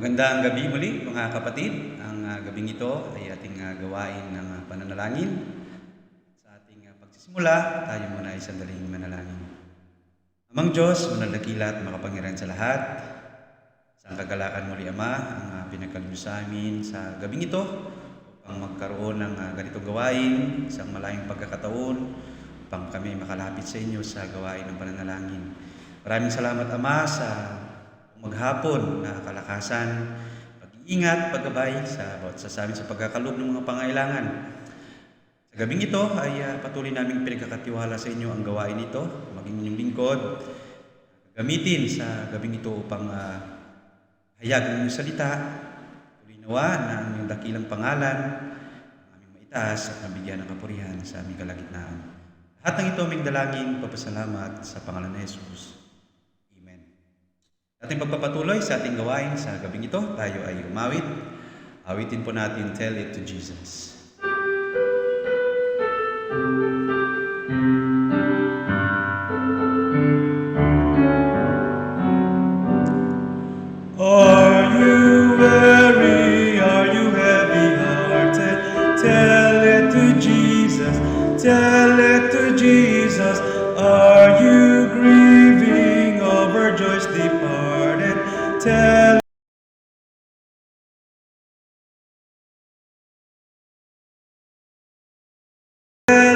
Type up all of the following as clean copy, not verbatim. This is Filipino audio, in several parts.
Magandang gabi muli mga kapatid. Ang gabing ito ay ating gawain ng pananalangin. Sa ating pagsisimula, tayo muna ay sandaling manalangin. Amang Diyos, manalakila at makapangyarihan sa lahat, sa kagalakan muli Ama, ang pinagkaloob sa amin sa gabing ito upang magkaroon ng ganitong gawain, isang malayong pagkakataon upang kami makalapit sa inyo sa gawain ng pananalangin. Maraming salamat Ama sa maghapon na kalakasan, pag-iingat, paggabay sa bawat sa amin sa pagkakalob ng mga pangailangan. Sa gabing ito ay patuloy naming pinagkakatiwala sa inyo ang gawain ito, maging inyong lingkod, gamitin sa gabing ito upang hayag ng inyong salita, tuloy nawa na ang inyong dakilang pangalan, ang aming maitaas at mabigyan ng kapurihan sa aming kalagitnaan. Lahat ng ito aming dalangin, papasalamat sa pangalan ni Jesus. Ating pagpapatuloy sa ating gawain sa gabing ito, tayo ay umawit. Awitin po natin, Tell It to Jesus. Are you weary? Are you heavy-hearted? Tell it to Jesus. Tell it to Jesus. Are you grieving over joys departed? Tell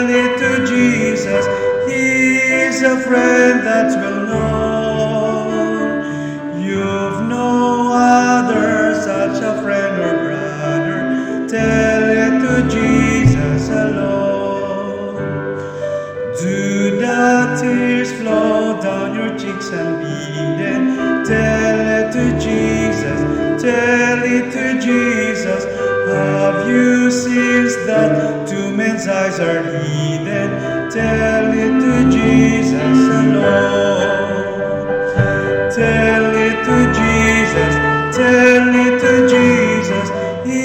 it to Jesus. He is a friend that's well known. You've no other such a friend or brother. Tell it to Jesus alone. Do the tears flow down your cheeks and bead it? Tell it to Jesus. Tell it to Jesus. Have you sensed that two men's eyes are hidden? Tell it to Jesus alone. Tell it to Jesus. Tell it to Jesus. He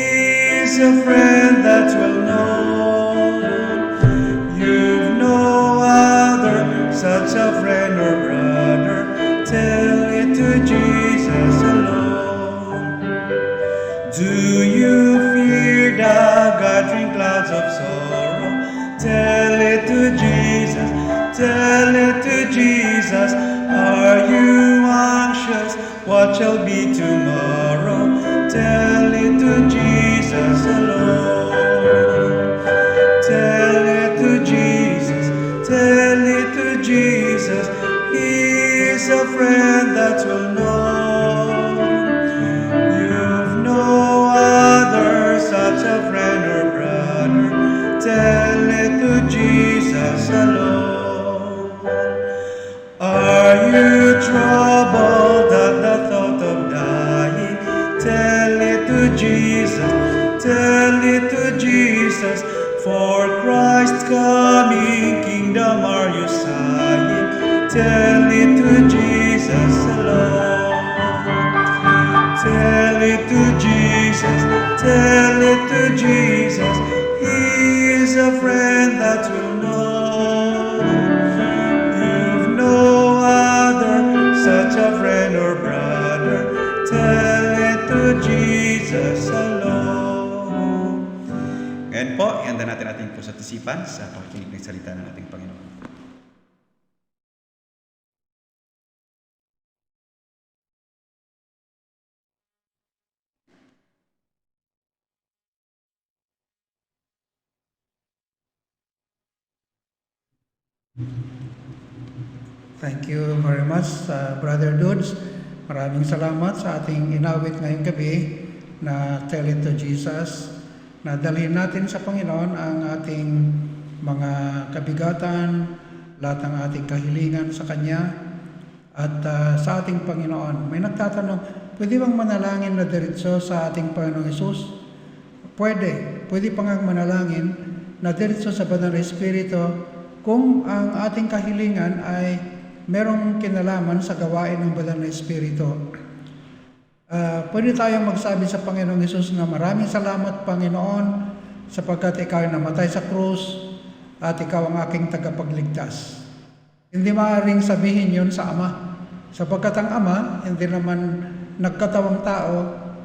is a friend that's well known. You've no other such a friend or brother. Tell it to Jesus alone. Do you fear the gathering clouds of sorrow? Tell it to Jesus. Tell it to Jesus. Are you anxious? What shall be tomorrow? Tell it to Jesus alone. Tell it to Jesus. Tell it to Jesus. He is a friend that's well known. You've no other such a friend or brother. Tell it to Jesus alone. Are you troubled at the thought of dying? Tell it to Jesus. Tell it to Jesus. For Christ's coming kingdom are you sighing? Tell it to Jesus alone. Tell it to Jesus. Tell it to Jesus. He is a friend that will know. You've no other such a friend or brother. Tell it to Jesus alone. Ngayon po, ihanda natin ating pusat isipan sa pakikinig ng salita ng ating Panginoon. Thank you very much, Brother Dudes. Maraming salamat sa ating inawit ngayong gabi na Tell It to Jesus. Na dalhin natin sa Panginoon ang ating mga kabigatan, lahat ng ating kahilingan sa Kanya. At sa ating Panginoon, may nagtatanong, pwede bang manalangin na diretso sa ating Panginoong Hesus? Pwede. Pwede pa nga manalangin na diretso sa Banal na Espiritu kung ang ating kahilingan ay merong kinalaman sa gawain ng Banal na Espiritu. Pwede tayong magsabi sa Panginoong Hesus na maraming salamat Panginoon sapagkat ikaw ay namatay sa krus at ikaw ang aking tagapagligtas. Hindi maaaring sabihin yun sa Ama sapagkat ang Ama hindi naman nagkatawang tao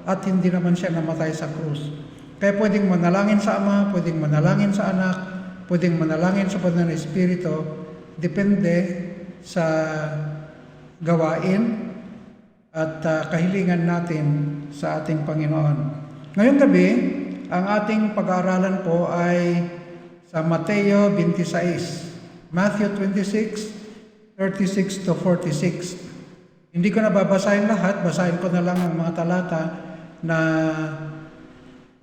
at hindi naman siya namatay sa krus. Kaya pwedeng manalangin sa Ama, pwedeng manalangin sa Anak, pwedeng manalangin sa Banal na Espiritu, depende sa gawain at kahilingan natin sa ating Panginoon. Ngayong gabi, ang ating pag-aaralan po ay sa Mateo 26, Matthew 26, 36 to 46. Hindi ko na babasahin lahat, basahin ko na lang ang mga talata na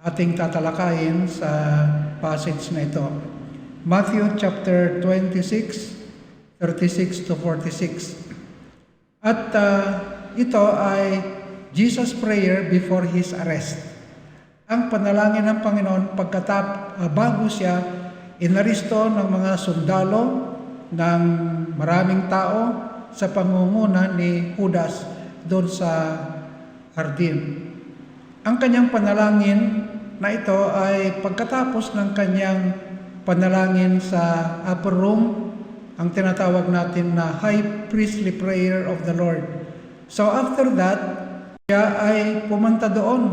ating tatalakayin sa passage na ito. Matthew chapter 26, 36 to 46. At ito ay Jesus' prayer before His arrest. Ang panalangin ng Panginoon bago siya inaristo ng mga sundalo ng maraming tao sa pangunguna ni Judas doon sa hardin. Ang kanyang panalangin na ito ay pagkatapos ng kanyang panalangin sa upper room, ang tinatawag natin na high priestly prayer of the Lord. So after that, siya ay pumunta doon,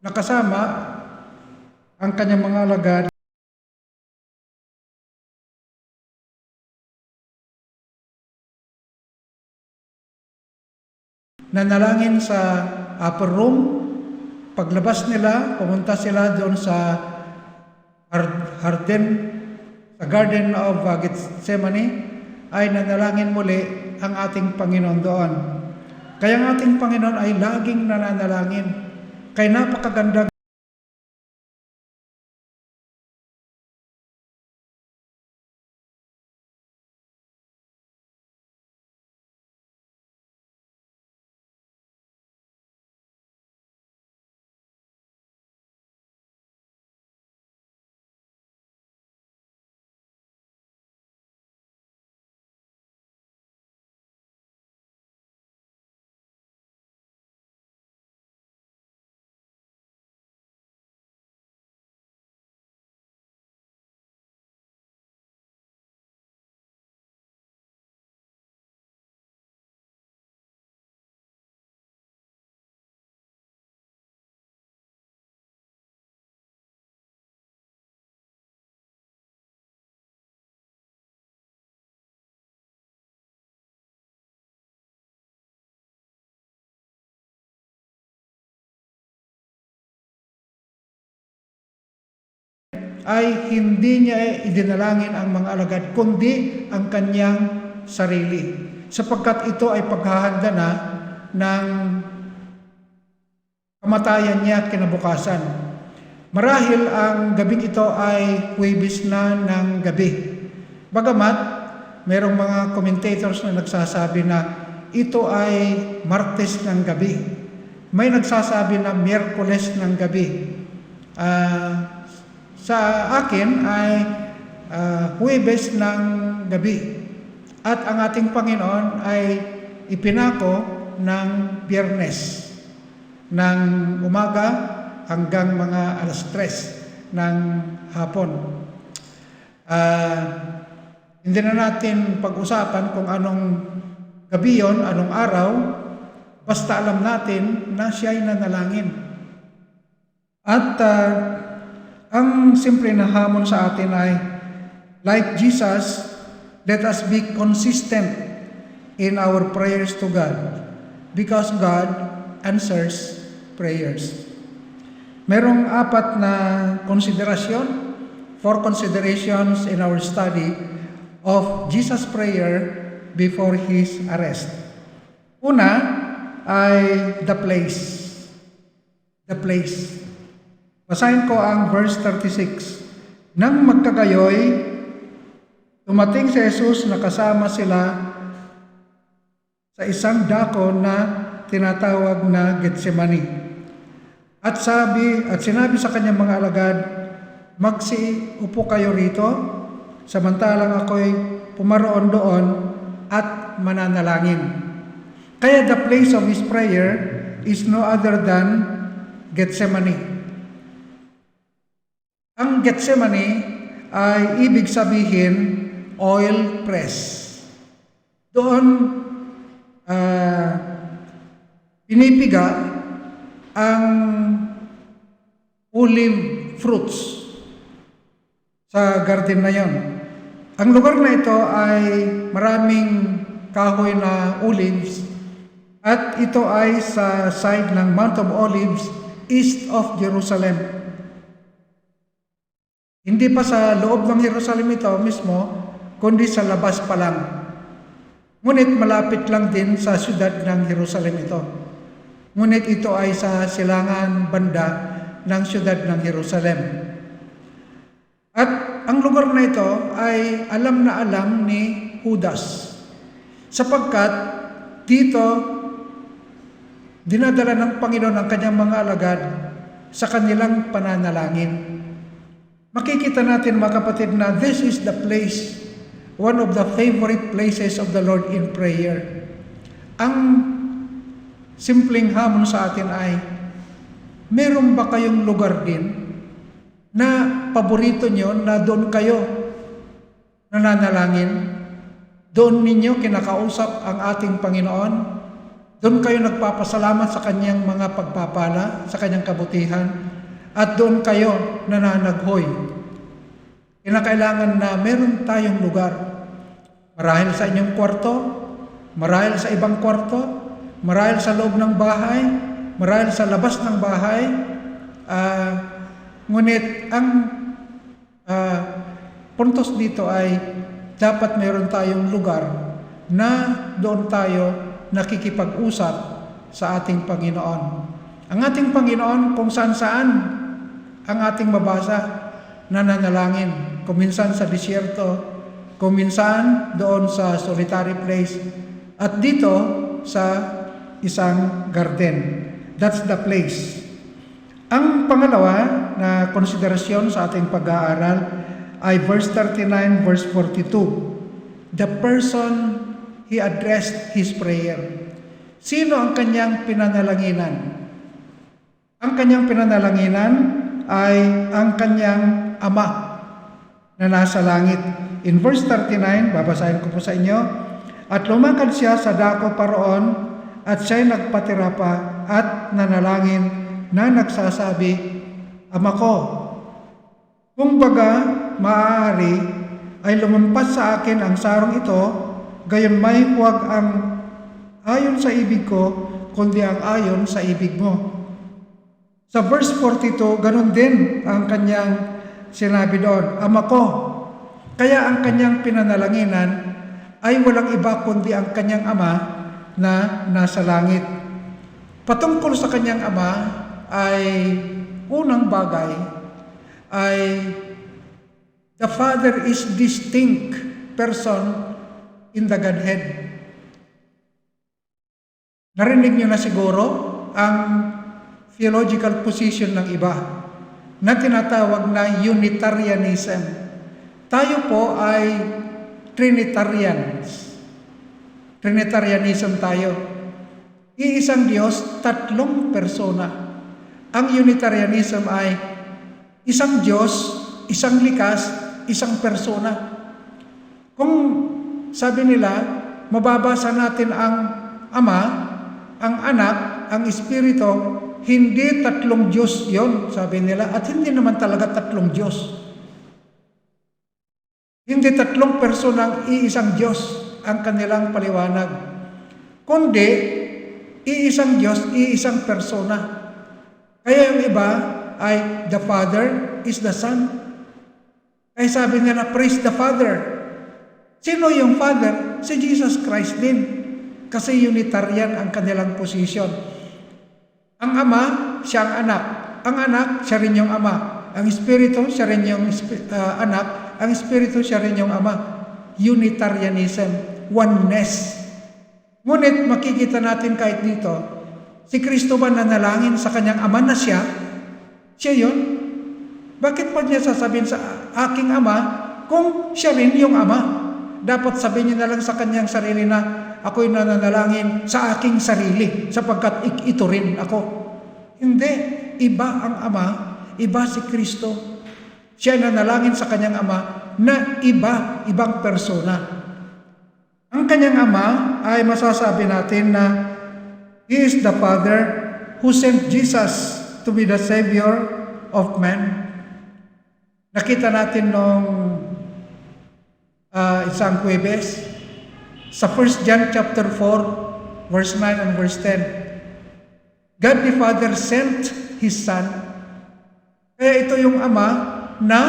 nakasama ang kanyang mga alagad. Nanalangin sa upper room. Paglabas nila, pumunta sila doon sa Garden of Gethsemane, ay nanalangin muli ang ating Panginoon doon. Kaya ang ating Panginoon ay laging nananalangin. Kaya napakaganda ay hindi niya idinalangin ang mga alagad, kundi ang kanyang sarili. Sapagkat ito ay paghahanda na ng kamatayan niya kinabukasan. Marahil ang gabing ito ay Huwebes na ng gabi. Bagamat, merong mga commentators na nagsasabi na ito ay Martes ng gabi. May nagsasabi na Miyerkules ng gabi. Sa akin ay Huwebes ng gabi. At ang ating Panginoon ay ipinako ng Biyernes ng umaga hanggang mga 3:00 ng hapon. Hindi na natin pag-usapan kung anong gabi yon, anong araw, basta alam natin na siya ay nanalangin. At ang simple na hamon sa atin ay, like Jesus, let us be consistent in our prayers to God, because God answers prayers. Merong 4 na konsiderasyon, 4 considerations in our study of Jesus' prayer before His arrest. Una ay the place. The place. Basahin ko ang verse 36. Nang magkagayoy, dumating si Jesus na kasama sila sa isang dako na tinatawag na Gethsemane. At sinabi sa kanyang mga alagad, magsiupo kayo rito, samantalang ako'y pumaroon doon at mananalangin. Kaya the place of His prayer is no other than Gethsemane. Ang Gethsemane ay ibig sabihin oil press. Doon pinipiga ang olive fruits sa garden na yon. Ang lugar na ito ay maraming kahoy na olives at ito ay sa side ng Mount of Olives, east of Jerusalem. Hindi pa sa loob ng Jerusalem ito mismo, kundi sa labas pa lang. Ngunit malapit lang din sa siyudad ng Jerusalem ito. Ngunit ito ay sa silangan banda ng siyudad ng Jerusalem. At ang lugar na ito ay alam na alam ni Judas, sapagkat dito dinadala ng Panginoon ang kanyang mga alagad sa kanilang pananalangin. Makikita natin mga kapatid na this is the place, one of the favorite places of the Lord in prayer. Ang simpleng hamon sa atin ay, meron ba kayong lugar din na paborito nyo na doon kayo nananalangin? Doon ninyo kinakausap ang ating Panginoon? Doon kayo nagpapasalamat sa kanyang mga pagpapala, sa kanyang kabutihan, at doon kayo nananaghoy. Kinakailangan na meron tayong lugar. Marahil sa inyong kwarto, marahil sa ibang kwarto, marahil sa loob ng bahay, marahil sa labas ng bahay. Ngunit ang puntos dito ay dapat meron tayong lugar na doon tayo nakikipag-usap sa ating Panginoon. Ang ating Panginoon kung saan-saan ang ating mabasa nananalangin. Kuminsan sa disyerto, kuminsan doon sa solitary place, at dito sa isang garden. That's the place. Ang pangalawa na konsiderasyon sa ating pag-aaral ay verse 39, verse 42. The person he addressed his prayer. Sino ang kanyang pinanalanginan? Ang kanyang pinanalanginan ay ang kanyang Ama na nasa langit. In verse 39, babasahin ko po sa inyo, at lumakad siya sa dako paroon, at siya'y nagpatira pa at nanalangin na nagsasabi, Ama ko, kung baga maaari ay lumampas sa akin ang sarong ito, gayon may huwag ang ayon sa ibig ko, kundi ang ayon sa ibig mo. Sa verse 42, ganun din ang kanyang sinabi doon, Ama ko. Kaya ang kanyang pinanalanginan ay walang iba kundi ang kanyang Ama na nasa langit. Patungkol sa kanyang Ama ay unang bagay ay the Father is distinct person in the Godhead. Narinig niyo na siguro ang theological position ng iba na tinatawag na Unitarianism. Tayo po ay Trinitarians. Trinitarianism tayo. Iisang Diyos, tatlong persona. Ang Unitarianism ay isang Diyos, isang likas, isang persona. Kung sabi nila, mababasa natin ang Ama, ang Anak, ang Espiritu, hindi tatlong Diyos yon, sabi nila, at hindi naman talaga tatlong Diyos. Hindi tatlong personang iisang Diyos ang kanilang paliwanag, kundi iisang Diyos, iisang persona. Kaya yung iba ay the Father is the Son. Kaya sabi nila, praise the Father. Sino yung Father? Si Jesus Christ din. Kasi Unitarian ang kanilang position. Ang Ama, siya ang Anak. Ang Anak, siya rin yung Ama. Ang Espiritu, siya rin yung Anak. Ang Espiritu, siya rin yung Ama. Unitarianism, oneness. Ngunit makikita natin kahit dito, si Kristo ba nanalangin sa kanyang Ama na siya? Siya yun. Bakit pa niya sasabihin sa aking Ama kung siya rin yung Ama? Dapat sabihin niya na lang sa kanyang sarili na ako'y nananalangin sa aking sarili sapagkat ito rin ako. Hindi. Iba ang Ama, iba si Kristo. Siya nanalangin sa kanyang Ama na ibang persona. Ang kanyang Ama ay masasabi natin na He is the Father who sent Jesus to be the Savior of man. Nakita natin nung isang Huwebes sa 1 John chapter 4, verse 9 and verse 10. God the Father sent His Son. Kaya ito yung Ama na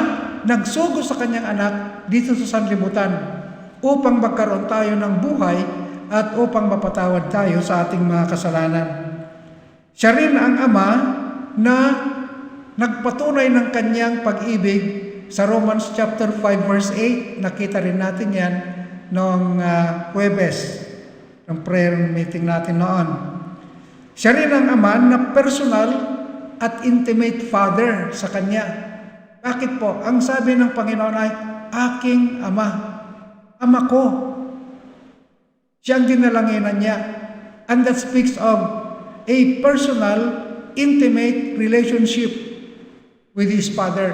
nagsugo sa kanyang anak dito sa sanlibutan upang magkaroon tayo ng buhay at upang mapatawad tayo sa ating mga kasalanan. Siya rin ang Ama na nagpatunay ng kanyang pag-ibig sa Romans chapter 5 verse 8. Nakita rin natin yan noong Huwebes, ng prayer meeting natin noon. Siya rin ang Ama na personal at intimate Father sa Kanya. Bakit po? Ang sabi ng Panginoon ay, aking Ama, Ama ko. Siya ang dinalanginan niya. And that speaks of a personal, intimate relationship with His Father.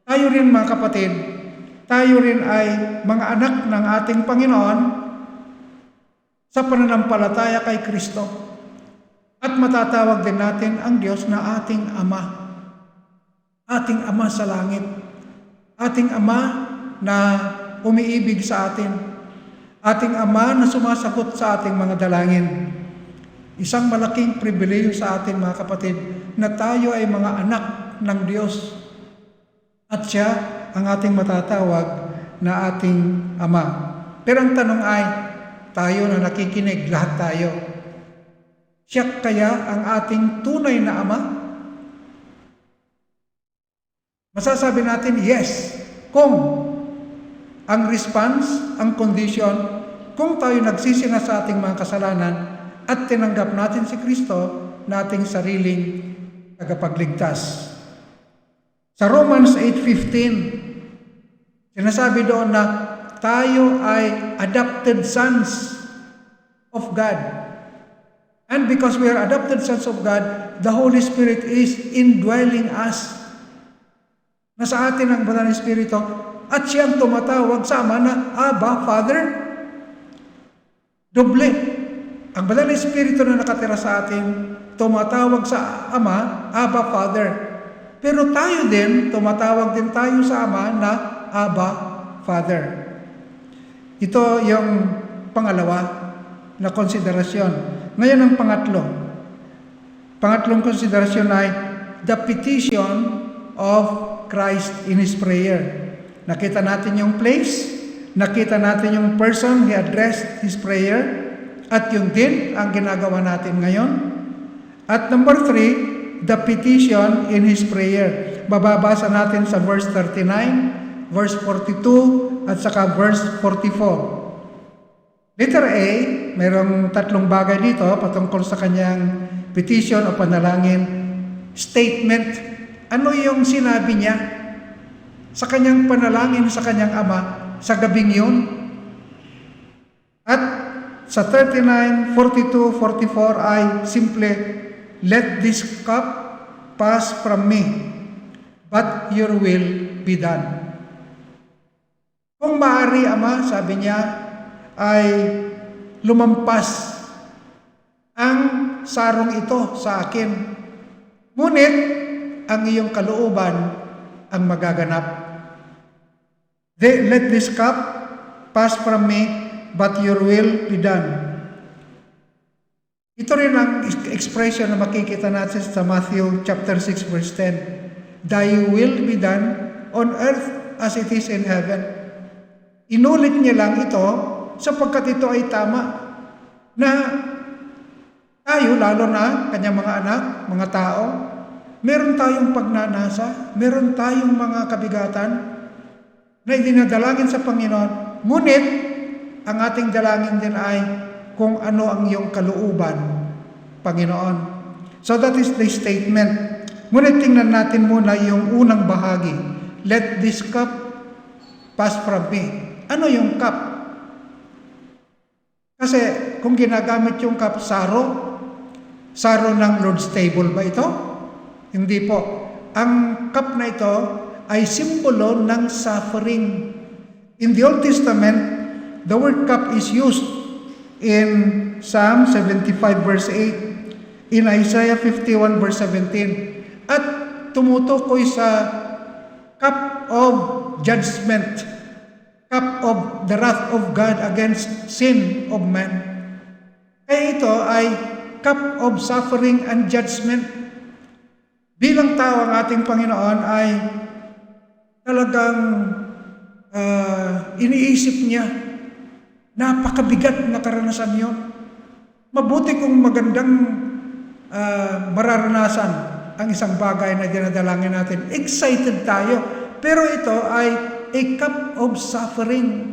Tayo rin mga kapatid, tayo rin ay mga anak ng ating Panginoon sa pananampalataya kay Kristo. At matatawag din natin ang Diyos na ating Ama. Ating Ama sa langit. Ating Ama na umiibig sa atin. Ating Ama na sumasagot sa ating mga dalangin. Isang malaking pribileyo sa atin mga kapatid na tayo ay mga anak ng Diyos. At siya ang ating matatawag na ating Ama. Pero ang tanong ay, tayo na nakikinig, lahat tayo, siya kaya ang ating tunay na Ama? Masasabi natin, yes. Kung ang response, ang condition, kung tayo nagsisina sa ating mga kasalanan at tinanggap natin si Kristo na ating sariling tagapagligtas. Sa Romans 8:15, sinasabi doon na tayo ay adopted sons of God. And because we are adopted sons of God, the Holy Spirit is indwelling us. Nasa atin ang Banal na Espiritu at siyang tumatawag sa Ama na, Abba, Father. Doble. Ang Banal na Espiritu na nakatira sa atin, tumatawag sa Ama, Abba, Father. Pero tayo din, tumatawag din tayo sa Ama na Abba, Father. Ito yung pangalawa na konsiderasyon. Ngayon ang pangatlo. Pangatlong konsiderasyon ay the petition of Christ in His prayer. Nakita natin yung place, nakita natin yung person He addressed His prayer, at yung din ang ginagawa natin ngayon. At number 3, the petition in His prayer. Bababasa natin sa verse 39, verse 42, at saka verse 44. Letter A, mayroong tatlong bagay dito patungkol sa kanyang petition o panalangin. Statement. Ano yung sinabi niya sa kanyang panalangin sa kanyang Ama sa gabing yun? At sa 39, 42, 44 ay simple, let this cup pass from me, but your will be done. Kung maaari, Ama, sabi niya, ay lumampas ang sarong ito sa akin. Ngunit, ang iyong kalooban ang magaganap. Let this cup pass from me, but your will be done. Ito rin ang expression na makikita natin sa Matthew chapter 6 verse 10. Thy will be done on earth as it is in heaven. Inulit niya lang ito sapagkat ito ay tama na tayo, lalo na kanyang mga anak, mga tao, meron tayong pagnanasa, meron tayong mga kabigatan na idinadalangin sa Panginoon. Ngunit, ang ating dalangin din ay kung ano ang iyong kalooban, Panginoon. So that is the statement. Ngunit tingnan natin muna yung unang bahagi. Let this cup pass from me. Ano yung cup? Kasi kung ginagamit yung cup, saro ng Lord's table ba ito? Hindi po. Ang cup na ito ay simbolo ng suffering. In the Old Testament, the word cup is used in Psalm 75 verse 8. in Isaiah 51 verse 17. At tumutukoy sa cup of judgment, cup of the wrath of God against sin of man. Kaya ito ay cup of suffering and judgment. Bilang tao ang ating Panginoon ay talagang iniisip niya, napakabigat na karanasan yun. Mabuti kung magandang mararanasan ang isang bagay na dinadalangin natin. Excited tayo. Pero ito ay a cup of suffering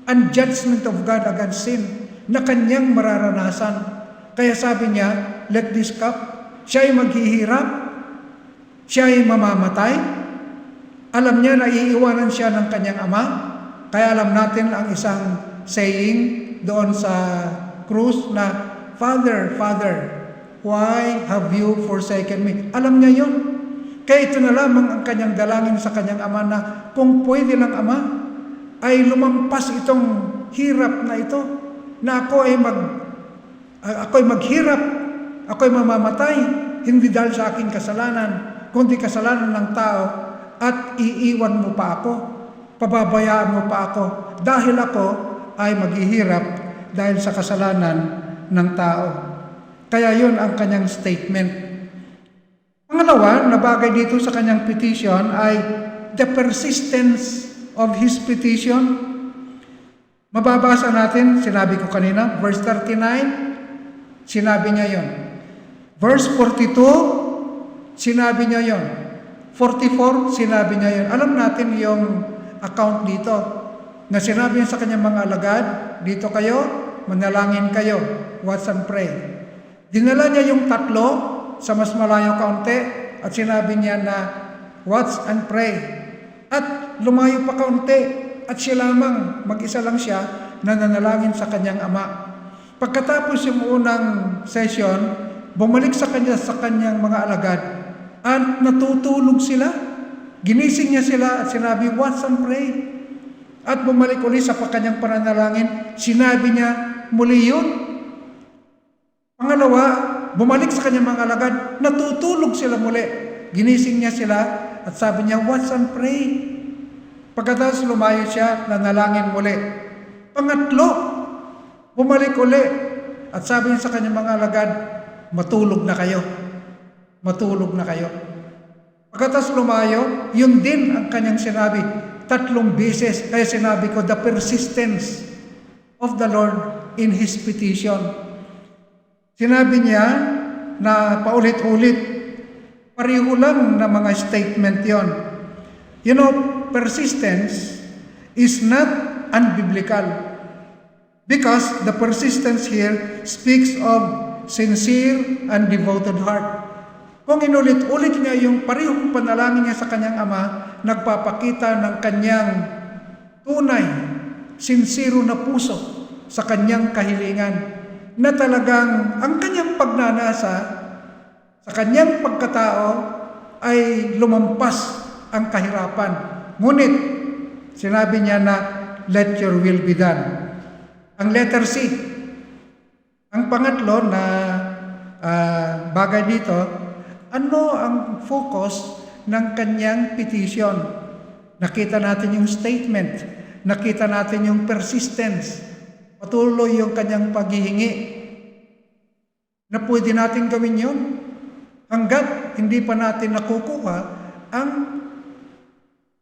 and judgment of God against sin na kanyang mararanasan. Kaya sabi niya, let this cup, siya ay maghihirap, siya ay mamamatay. Alam niya na iiwanan siya ng kanyang ama. Kaya alam natin ang isang saying doon sa krus na, Father, Father, why have you forsaken me? Alam niya yun. Kaya ito na lamang ang kanyang dalangin sa kanyang ama na kung pwede lang ama, ay lumampas itong hirap na ito, na ako'y maghirap, ako'y mamamatay, hindi dahil sa aking kasalanan, kundi kasalanan ng tao, at iiwan mo pa ako, pababayaan mo pa ako, dahil ako ay maghihirap dahil sa kasalanan ng tao. Kaya yun ang kanyang statement. Pangalawa, na bagay dito sa kanyang petition ay the persistence of his petition. Mababasa natin, sinabi ko kanina, verse 39, sinabi niya yon. Verse 42, sinabi niya yon. 44, sinabi niya yon. Alam natin yung account dito, na sinabi niya sa kanyang mga alagad, dito kayo, manalangin kayo, watch and pray. Dinala niya yung tatlo sa mas malayo kaunti at sinabi niya na watch and pray. At lumayo pa kaunti at siya lamang, mag-isa lang siya na nanalangin sa kanyang ama. Pagkatapos yung unang session, bumalik sa kanyang mga alagad at natutulog sila. Ginising niya sila at sinabi, watch and pray. At bumalik ulit sa kanyang pananalangin, sinabi niya muli yun. Pangalawa, bumalik sa kanyang mga alagad, natutulog sila muli. Ginising niya sila at sabi niya, watch and pray. Pagkatapos lumayo siya, nanalangin muli. Pangatlo, bumalik uli at sabi niya sa kanyang mga alagad, matulog na kayo. Matulog na kayo. Pagkatapos lumayo, yun din ang kanyang sinabi, 3 beses. Kaya sinabi ko, the persistence of the Lord in His petition. Sinabi niya na paulit-ulit, pareho lang na mga statement yon. You know, persistence is not unbiblical because the persistence here speaks of sincere and devoted heart. Kung inulit-ulit niya yung parehong panalangin niya sa kanyang ama, nagpapakita ng kanyang tunay, sincero na puso sa kanyang kahilingan, na talagang ang kanyang pagnanasa sa kanyang pagkatao ay lumampas ang kahirapan. Ngunit, sinabi niya na, let your will be done. Ang letter C. Ang pangatlo na bagay dito, ano ang focus ng kanyang petition? Nakita natin yung statement, nakita natin yung persistence, patuloy yung kanyang paghihingi, na pwede natin gawin yun hanggat hindi pa natin nakukuha ang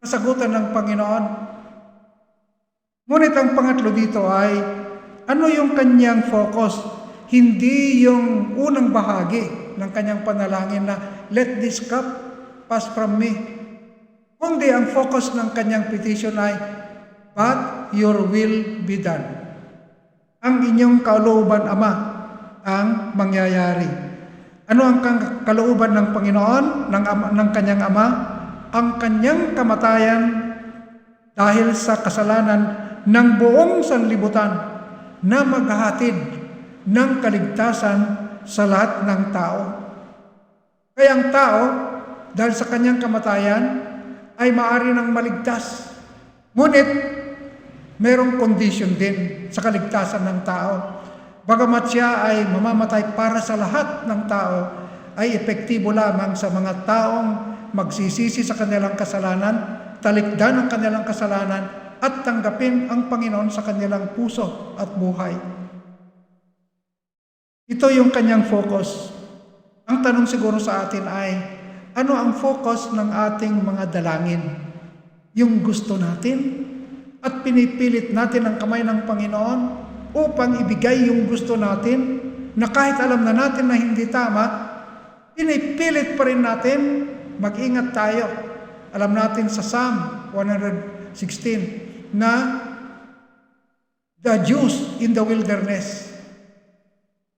kasagutan ng Panginoon. Ngunit ang pangatlo dito ay, ano yung kanyang focus? Hindi yung unang bahagi ng kanyang panalangin na, let this cup pass from me. Kundi ang focus ng kanyang petition ay, but your will be done. Ang inyong kalooban, Ama, ang mangyayari. Ano ang kalooban ng Panginoon, ng kanyang Ama? Ang kanyang kamatayan dahil sa kasalanan ng buong sanlibutan na maghahatid ng kaligtasan sa lahat ng tao. Kaya ang tao, dahil sa kanyang kamatayan, ay maaari nang maligtas. Ngunit, mayroong condition din sa kaligtasan ng tao. Bagamat siya ay mamamatay para sa lahat ng tao, ay epektibo lamang sa mga taong magsisisi sa kanilang kasalanan, talikdan ang kanilang kasalanan, at tanggapin ang Panginoon sa kanilang puso at buhay. Ito yung kanyang focus. Ang tanong siguro sa atin ay, ano ang focus ng ating mga dalangin? Yung gusto natin? At pinipilit natin ang kamay ng Panginoon upang ibigay yung gusto natin na kahit alam na natin na hindi tama, pinipilit pa rin natin. Mag-ingat tayo. Alam natin sa Psalm 116 na the Jews in the wilderness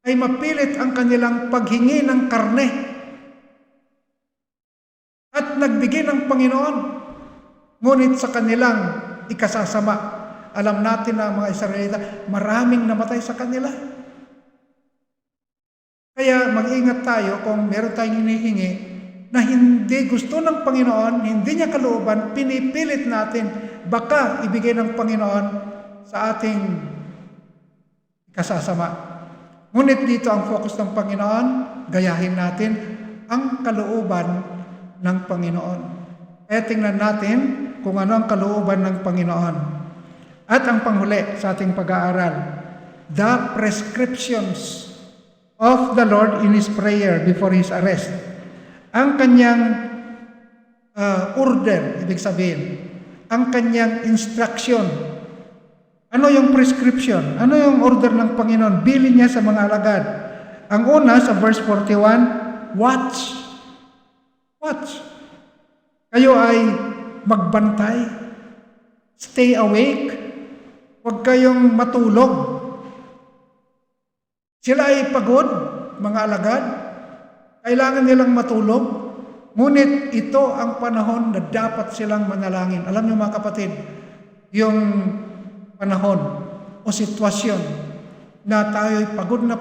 ay mapilit ang kanilang paghingi ng karne at nagbigay ng Panginoon. Ngunit sa kanilang ikasasama, alam natin na ang mga Israelita, maraming namatay sa kanila. Kaya mag-ingat tayo kung meron tayong hinihingi na hindi gusto ng Panginoon, hindi niya kalooban, pinipilit natin, baka ibigay ng Panginoon sa ating ikasasama. Ngunit dito ang focus ng Panginoon, gayahin natin ang kalooban ng Panginoon. Kaya tingnan natin kung ano ang kalooban ng Panginoon. At ang panghuli sa ating pag-aaral, the prescriptions of the Lord in His prayer before His arrest. Ang kanyang order, ibig sabihin, ang kanyang instruction. Ano yung prescription? Ano yung order ng Panginoon? Bilin niya sa mga alagad. Ang una sa verse 41, watch. Watch. Kayo ay magbantay. Stay awake. Huwag kayong matulog. Sila ay pagod, mga alagad. Kailangan nilang matulog. Ngunit ito ang panahon na dapat silang manalangin. Alam niyo mga kapatid, yung panahon o sitwasyon na tayo'y pagod na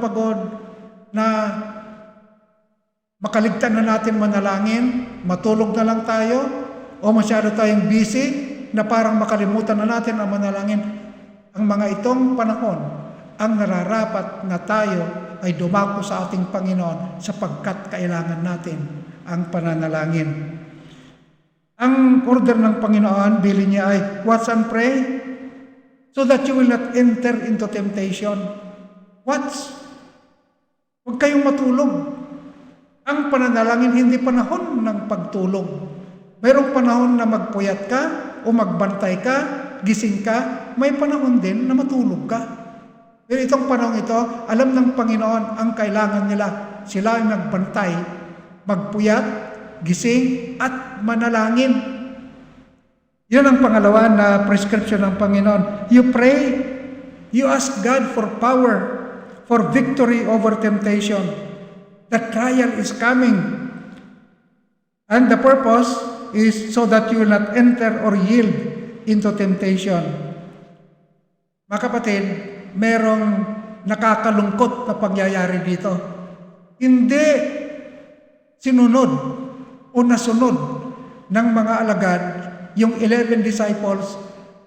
makaligtan na natin manalangin, matulog na lang tayo, o masyado tayong busy na parang makalimutan na natin ang manalangin. Ang mga itong panahon, ang nararapat na tayo ay dumako sa ating Panginoon sapagkat kailangan natin ang pananalangin. Ang order ng Panginoon, bilin niya ay, watch and pray so that you will not enter into temptation. Watch. Huwag kayong matulog. Ang pananalangin hindi panahon ng pagtulog. Mayroong panahon na magpuyat ka o magbantay ka, gising ka, may panahon din na matulog ka. Pero itong panahon ito, alam ng Panginoon ang kailangan nila. Sila ay magbantay, magpuyat, gising, at manalangin. Yun ang pangalawa na prescription ng Panginoon. You pray, you ask God for power, for victory over temptation. The trial is coming. And the purpose is so that you will not enter or yield into temptation. Mga kapatid, merong nakakalungkot na pangyayari dito. Hindi sinunod o nasunod ng mga alagad, yung 11 disciples,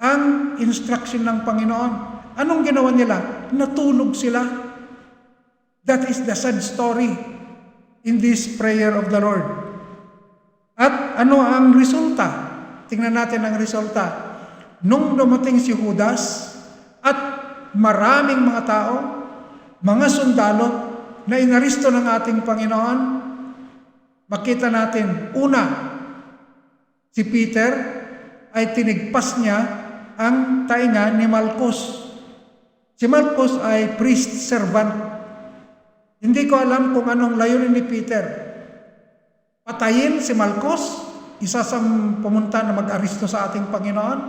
ang instruction ng Panginoon. Anong ginawa nila? Natulog sila. That is the sad story in this prayer of the Lord. At ano ang resulta? Tingnan natin ang resulta. Nung dumating si Judas at maraming mga tao, mga sundalo na inaristo ng ating Panginoon, makita natin, una, si Peter ay tinigpas niya ang tainga ni Malchus. Si Malchus ay priest servant. Hindi ko alam kung anong layunin ni Peter. Patayin si Malchus, isa sa pumunta na mag-aristo sa ating Panginoon.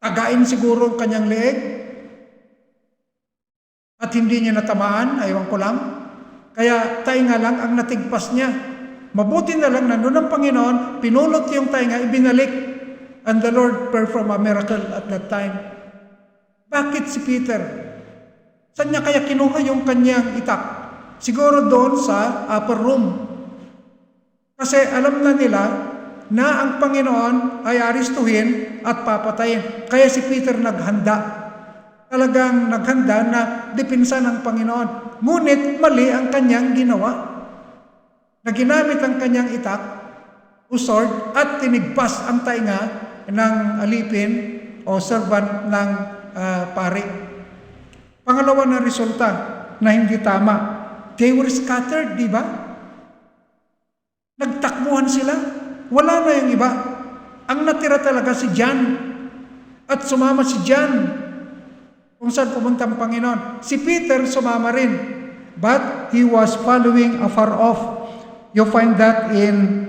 Tagain siguro ang kanyang leeg. At hindi niya natamaan, aywan ko lang. Kaya tainga lang ang natigpas niya. Mabuti na lang nandun ang Panginoon, pinulot yung tainga, ibinalik. And the Lord performed a miracle at that time. Bakit si Peter? Saan niya kaya kinuha yung kanyang itak? Siguro doon sa upper room. Kasi alam na nila na ang Panginoon ay aristuhin at papatayin. Kaya si Peter naghanda. talagang naghanda na dipinsa ng Panginoon. Ngunit mali ang kanyang ginawa. Na ginamit ang kanyang itak o sword at tinigpas ang tainga ng alipin o servant ng pari. Pangalawa na resulta na hindi tama. They were scattered, di ba? Nagtakbuhan sila. Wala na yung iba. Ang natira talaga si John. At sumama si John kung saan pumunta ang Panginoon. Si Peter sumama rin. But he was following afar off. You find that in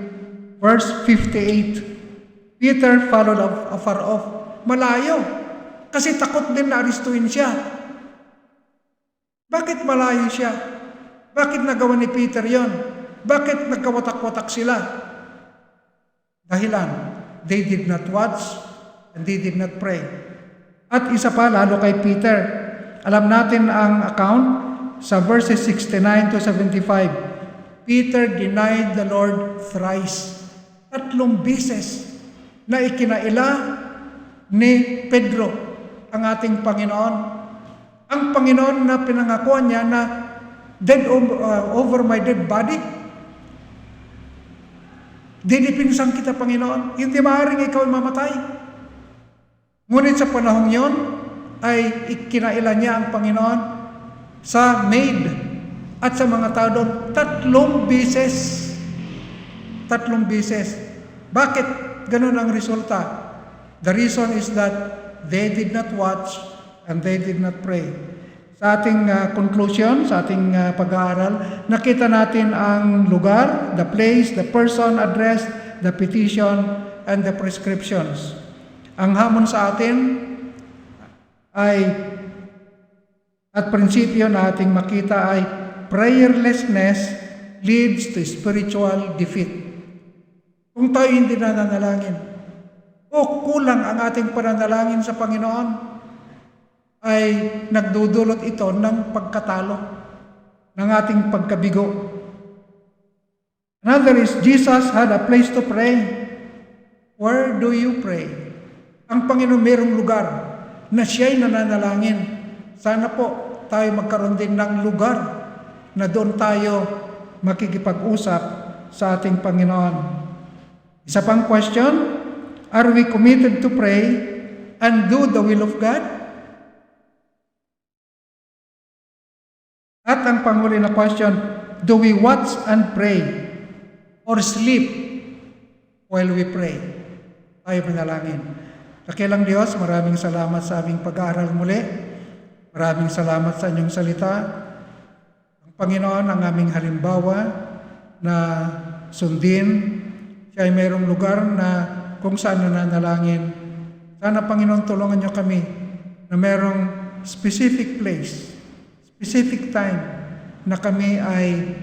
verse 58. Peter followed afar off. Malayo. Kasi takot din na aristuin siya. Bakit malayo siya? Bakit nagawa ni Peter yon? Bakit nagkawatak-watak sila? Dahilan, they did not watch and they did not pray. At isa pa, lalo kay Peter, alam natin ang account sa verses 69 to 75. Peter denied the Lord thrice. 3 beses na ikinaila ni Pedro ang ating Panginoon. Ang Panginoon na pinangakuan niya na dead over my dead body. Dinipinsang kita, Panginoon. Hindi maaaring ikaw ay mamatay. Ngunit sa panahong yon, ay ikinaila niya ang Panginoon sa maid at sa mga tao doon 3 beses. 3 beses. Bakit ganun ang resulta? The reason is that they did not watch and they did not pray. Sa ating conclusion, sa ating pag-aaral, nakita natin ang lugar, the place, the person, address, the petition, and the prescriptions. Ang hamon sa atin ay, at prinsipyo na ating makita ay, prayerlessness leads to spiritual defeat. Kung tayo hindi nananalangin, o kulang ang ating pananalangin sa Panginoon, ay nagdudulot ito ng pagkatalo, ng ating pagkabigo. Another is, Jesus had a place to pray. Where do you pray? Ang Panginoon mayroong lugar na siya'y nananalangin. Sana po tayo magkaroon din ng lugar na doon tayo makikipag-usap sa ating Panginoon. Isa pang question, are we committed to pray and do the will of God? At ang panghuli na question, do we watch and pray or sleep while we pray? Tayo manalangin. Dakilang Diyos, maraming salamat sa aming pag-aaral muli. Maraming salamat sa inyong salita. Ang Panginoon ang aming halimbawa na sundin. Siya ay mayroong lugar na kung saan nananalangin. Sana Panginoon tulungan niyo kami na mayroong specific place, specific time na kami ay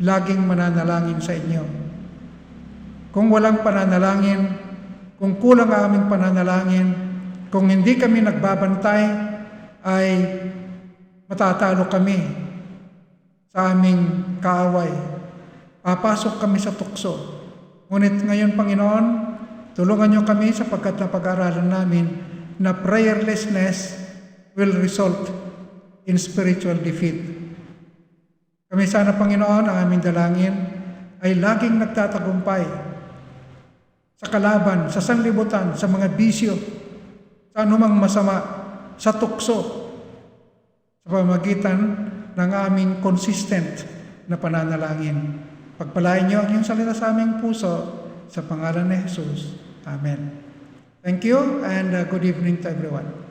laging mananalangin sa inyo. Kung walang pananalangin, kung kulang ang aming pananalangin, kung hindi kami nagbabantay, ay matatalo kami sa aming kaaway. Papasok kami sa tukso. Ngunit ngayon, Panginoon, tulungan niyo kami sapagkat napag-aralan namin na prayerlessness will result in spiritual defeat. Kami sana, Panginoon, ang aming dalangin ay laging nagtatagumpay sa kalaban, sa sanlibutan, sa mga bisyo, sa anumang masama, sa tukso, sa pamamagitan ng aming consistent na pananalangin. Pagpalain niyo ang iyong salita sa aming puso sa pangalan ni Jesus. Amen. Thank you and good evening to everyone.